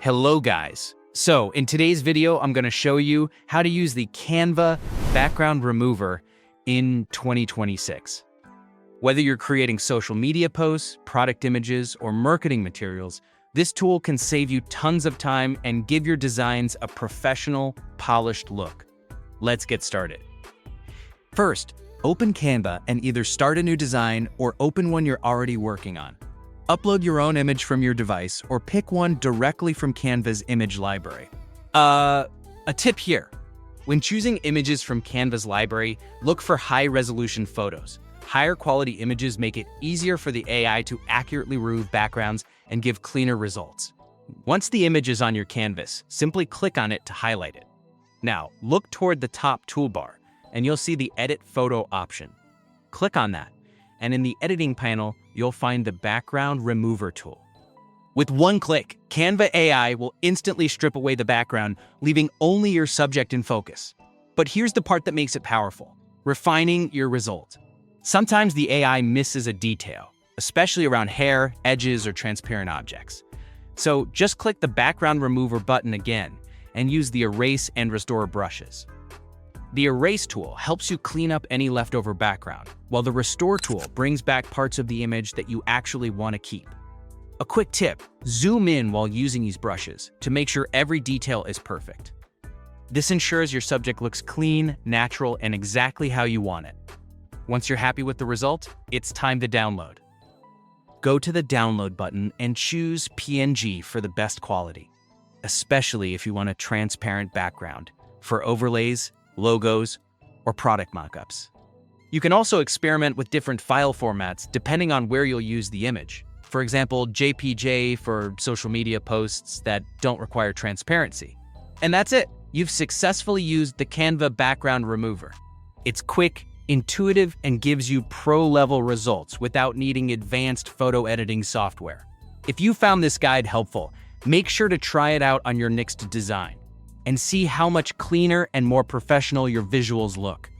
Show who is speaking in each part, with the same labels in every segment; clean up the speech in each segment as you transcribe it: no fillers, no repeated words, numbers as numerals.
Speaker 1: Hello guys. So in today's video, I'm going to show you how to use the Canva background remover in 2026. Whether you're creating social media posts, product images, or marketing materials, this tool can save you tons of time and give your designs a professional, polished look. Let's get started. First, open Canva and either start a new design or open one you're already working on. Upload your own image from your device or pick one directly from Canva's image library. A tip here. When choosing images from Canva's library, look for high-resolution photos. Higher quality images make it easier for the AI to accurately remove backgrounds and give cleaner results. Once the image is on your canvas, simply click on it to highlight it. Now, look toward the top toolbar, and you'll see the Edit Photo option. Click on that, and in the editing panel, you'll find the Background Remover tool. With one click, Canva AI will instantly strip away the background, leaving only your subject in focus. But here's the part that makes it powerful: refining your result. Sometimes the AI misses a detail, especially around hair, edges, or transparent objects. So just click the Background Remover button again and use the Erase and Restore brushes. The Erase tool helps you clean up any leftover background, while the Restore tool brings back parts of the image that you actually want to keep. A quick tip: zoom in while using these brushes to make sure every detail is perfect. This ensures your subject looks clean, natural, and exactly how you want it. Once you're happy with the result, it's time to download. Go to the Download button and choose PNG for the best quality, especially if you want a transparent background for overlays, logos, or product mockups. You can also experiment with different file formats depending on where you'll use the image. For example, JPG for social media posts that don't require transparency. And that's it. You've successfully used the Canva background remover. It's quick, intuitive, and gives you pro-level results without needing advanced photo editing software. If you found this guide helpful, make sure to try it out on your next design and see how much cleaner and more professional your visuals look.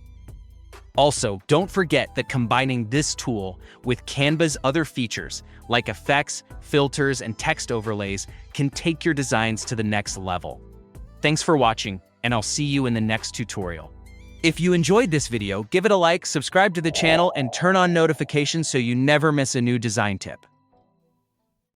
Speaker 1: Also, don't forget that combining this tool with Canva's other features like effects, filters, and text overlays can take your designs to the next level. Thanks for watching, and I'll see you in the next tutorial. If you enjoyed this video, give it a like, subscribe to the channel, and turn on notifications so you never miss a new design tip.